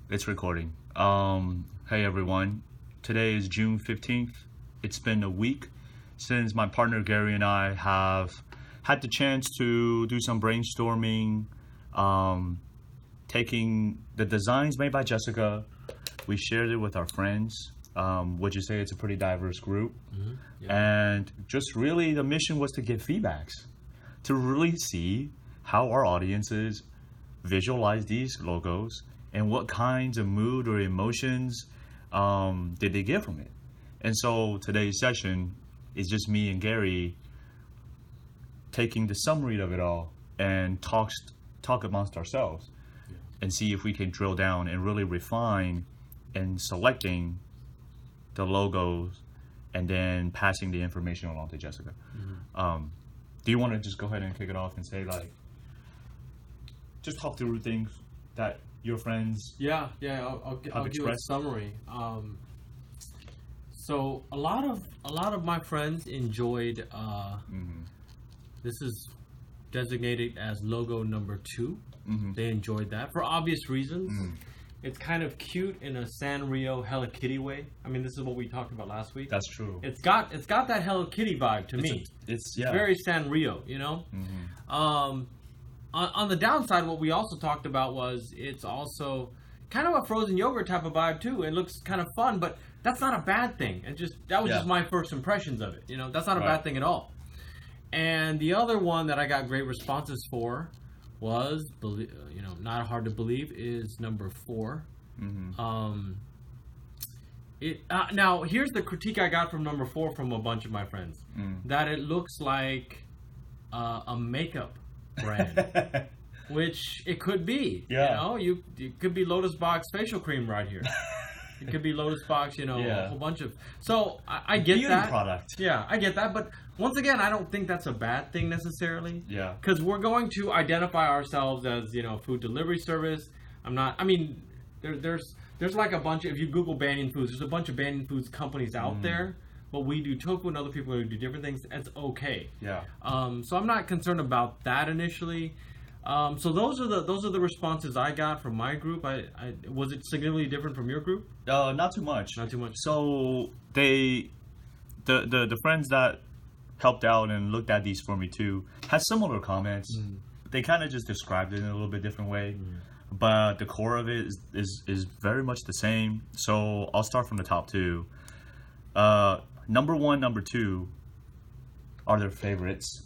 It's recording. Hey everyone. Today is June 15th. It's been a week since my partner Gary and I have had the chance to do some brainstorming, taking the designs made by Jessica. We shared it with our friends. Would you say it's a pretty diverse group? Mm-hmm. Yeah. And just really the mission was to give feedbacks, to really see how our audiences visualize these logos and what kinds of mood or emotions did they get from it. And so today's session is just me and Gary taking the summary of it all and talk amongst ourselves, Yeah. and see if we can drill down and really refine in selecting the logos and then passing the information along to Jessica. Mm-hmm. Do you want to just go ahead and kick it off and say, like, just talk through things that your friends I'll give a expressed? summary. So a lot of my friends enjoyed. This is designated as logo number 2. Mm-hmm. They enjoyed that for obvious reasons. Mm-hmm. It's kind of cute in a Sanrio Hello Kitty way. I mean, this is what we talked about last week. That's true. It's got that Hello Kitty vibe to me. It's very Sanrio, you know. Mm-hmm. On the downside, what we also talked about was it's also kind of a frozen yogurt type of vibe too. It looks kind of fun, but that's not a bad thing. And that was just my first impressions of it. You know, that's not a bad thing at all. And the other one that I got great responses for was, not hard to believe, is number 4. Mm-hmm. Now here's the critique I got from number 4 from a bunch of my friends, that it looks like a makeup brand, which it could be. Yeah. You know, it could be Lotus-Box facial cream right here. It could be Lotus-Box, a whole bunch of. So I get Beauty that. product. Yeah, I get that. But once again, I don't think that's a bad thing necessarily. Yeah. Because we're going to identify ourselves as, food delivery service. There's like a bunch of, if you Google Banyan Foods, there's a bunch of Banyan Foods companies out there. But we do tofu and other people who do different things. It's okay. Yeah. So I'm not concerned about that initially. So those are the responses I got from my group. Was it significantly different from your group? Not too much. Not too much. So the friends that helped out and looked at these for me too had similar comments. They kind of just described it in a little bit different way, but the core of it is very much the same. So I'll start from the top 2. Number 1, number 2 are their favorites.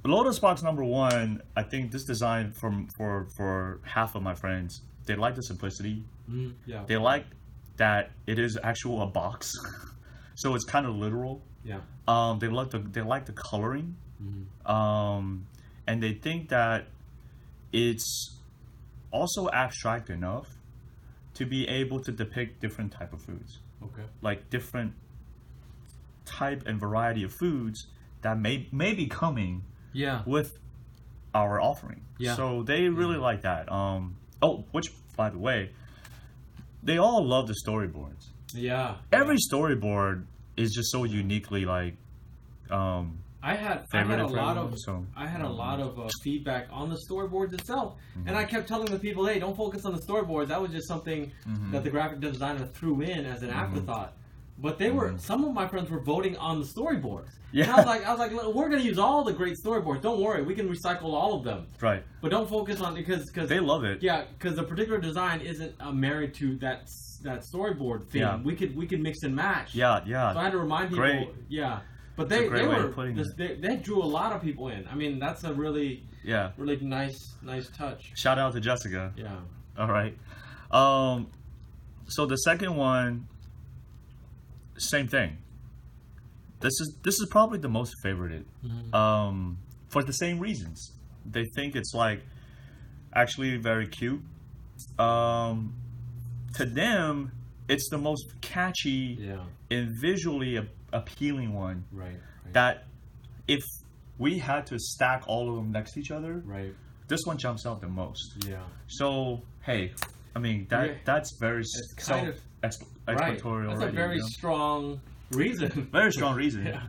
Lotus-Box number 1, I think this design for half of my friends, they like the simplicity. Yeah. They like that it is actual a box, so it's kind of literal. Yeah. They like the coloring, and they think that it's also abstract enough to be able to depict different type of foods. Okay. Like different type and variety of foods that may be coming with our offering. Yeah. So they really like that. Which, by the way, they all love the storyboards. Yeah. Every storyboard is just so uniquely like. I had a lot of feedback on the storyboards itself, and I kept telling the people, "Hey, don't focus on the storyboards. That was just something that the graphic designer threw in as an afterthought." But they were some of my friends were voting on the storyboards. Yeah. And I was like, we're going to use all the great storyboards. Don't worry, we can recycle all of them. Right. But don't focus on because they love it. Yeah, because the particular design isn't married to that storyboard theme. Yeah. We could mix and match. Yeah. So I had to remind people. Great. Yeah. But they drew a lot of people in. I mean, that's a really nice touch. Shout out to Jessica. Yeah. All right. So the second one, same thing. This is probably the most favorited. For the same reasons. They think it's like actually very cute. To them, it's the most catchy and visually appealing one. Right. That if we had to stack all of them next to each other, this one jumps out the most. Yeah. So hey, I mean that's very self-explanatory already. That's a very strong reason. Very strong reason. Yeah.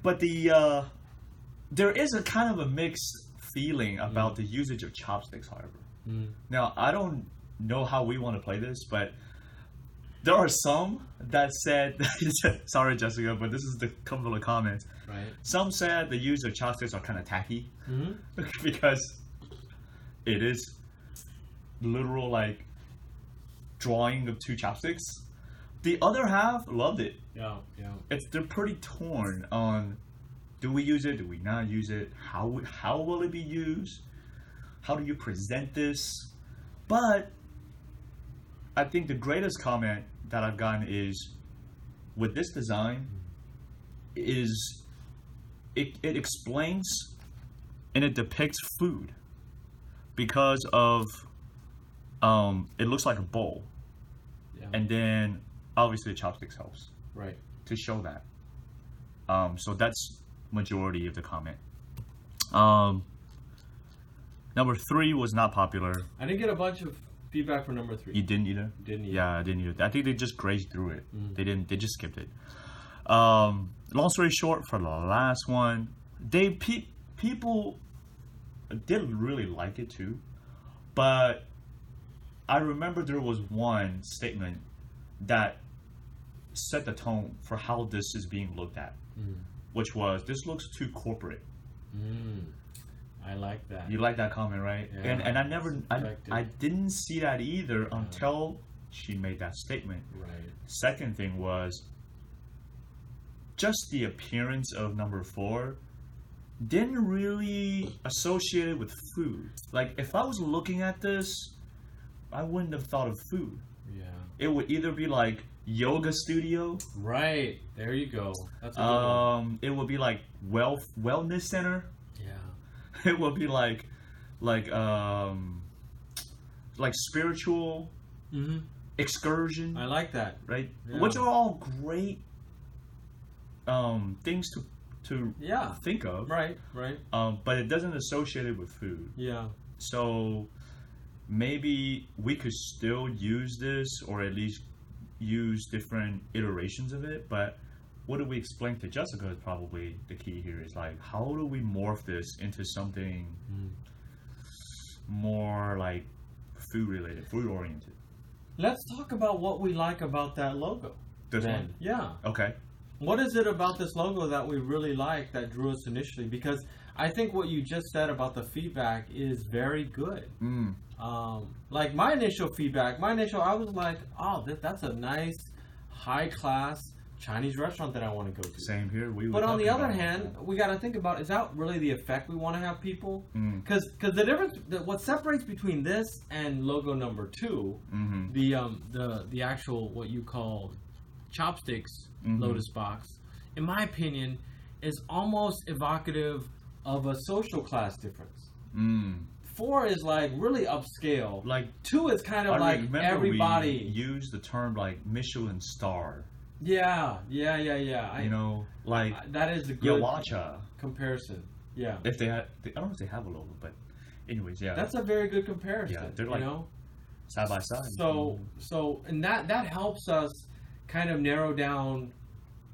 But there is a kind of a mixed feeling about the usage of chopsticks, however. Now, I don't know how we want to play this, but there are some that said, sorry, Jessica, but this is the couple of comments. Right. Some said the use of chopsticks are kind of tacky because it is literal like drawing of two chopsticks. The other half loved it. Yeah. They're pretty torn on, do we use it? Do we not use it? How will it be used? How do you present this? But I think the greatest comment that I've gotten is, with this design, is it explains and it depicts food because of it looks like a bowl, and then obviously the chopsticks helps to show that. So that's majority of the comment. Number 3 was not popular. I didn't get a bunch of feedback for number 3. You didn't either? Didn't either. Yeah, I didn't either. I think they just grazed through it. They just skipped it. Long story short, for the last one, people did really like it too, but I remember there was one statement that set the tone for how this is being looked at, which was, this looks too corporate. I like that. You like that comment, right? Yeah, and I didn't see that either until she made that statement. Right. Second thing was, just the appearance of number 4 didn't really associate it with food. Like, if I was looking at this, I wouldn't have thought of food. Yeah. It would either be like yoga studio. Right. There you go. That's a good one. It would be like wellness center. Yeah. It would be like spiritual excursion. I like that. Right? Yeah. Which are all great things to think of. Right. But it doesn't associate it with food. Yeah. So maybe we could still use this, or at least use different iterations of it, but what do we explain to Jessica is probably the key here, is like, how do we morph this into something more like food related, food oriented? Let's talk about what we like about that logo. This one? Yeah. Okay. What is it about this logo that we really like that drew us initially? Because I think what you just said about the feedback is very good. Like my initial feedback, I was like, oh, that's a nice, high-class Chinese restaurant that I want to go to. Same here. But on the other hand, we got to think about, is that really the effect we want to have people? Because the difference, what separates between this and logo number 2, the actual, what you call chopsticks Lotus-Box, in my opinion, is almost evocative of a social class difference. 4 is like really upscale. Like 2 is kind of like everybody. We use the term like Michelin star. Yeah. You know, like that is a good Yawacha comparison. Yeah. If they had, I don't know if they have a logo, but anyways, yeah. That's a very good comparison. Yeah, they're like, side by side. So and that helps us kind of narrow down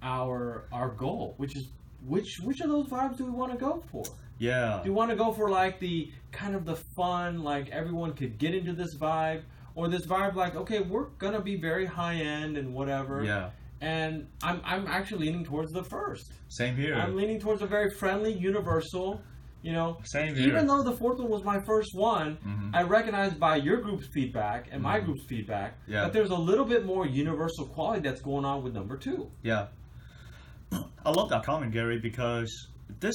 our goal, which is which of those vibes do we want to go for? Yeah. Do you want to go for like the kind of the fun, like everyone could get into this vibe, or this vibe like, okay, we're gonna be very high end and whatever. Yeah. And I'm actually leaning towards the first. Same here. I'm leaning towards a very friendly, universal. Same here. Even though the 4th one was my first one, I recognized by your group's feedback and my group's feedback that there's a little bit more universal quality that's going on with number 2. Yeah. I love that comment, Gary, because this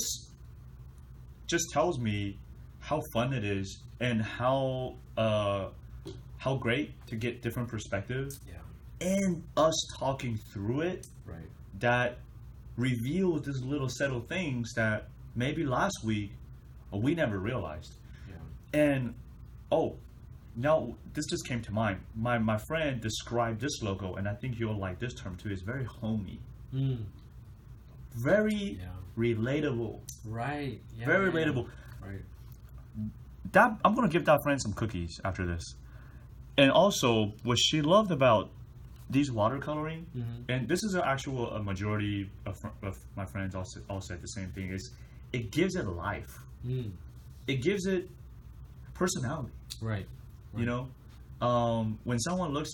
just tells me how fun it is and how great to get different perspectives. Yeah. And us talking through it. Right. That reveals this little set of things that maybe last week we never realized. Yeah. And now this just came to mind. My friend described this logo, and I think you'll like this term too. It's very homey. Very relatable. Right. Yeah, very relatable. Right. That I'm gonna give that friend some cookies after this. And also, what she loved about these watercoloring, and this is a majority of my friends all said the same thing, is it gives it life. it gives it personality. Right. You know, when someone looks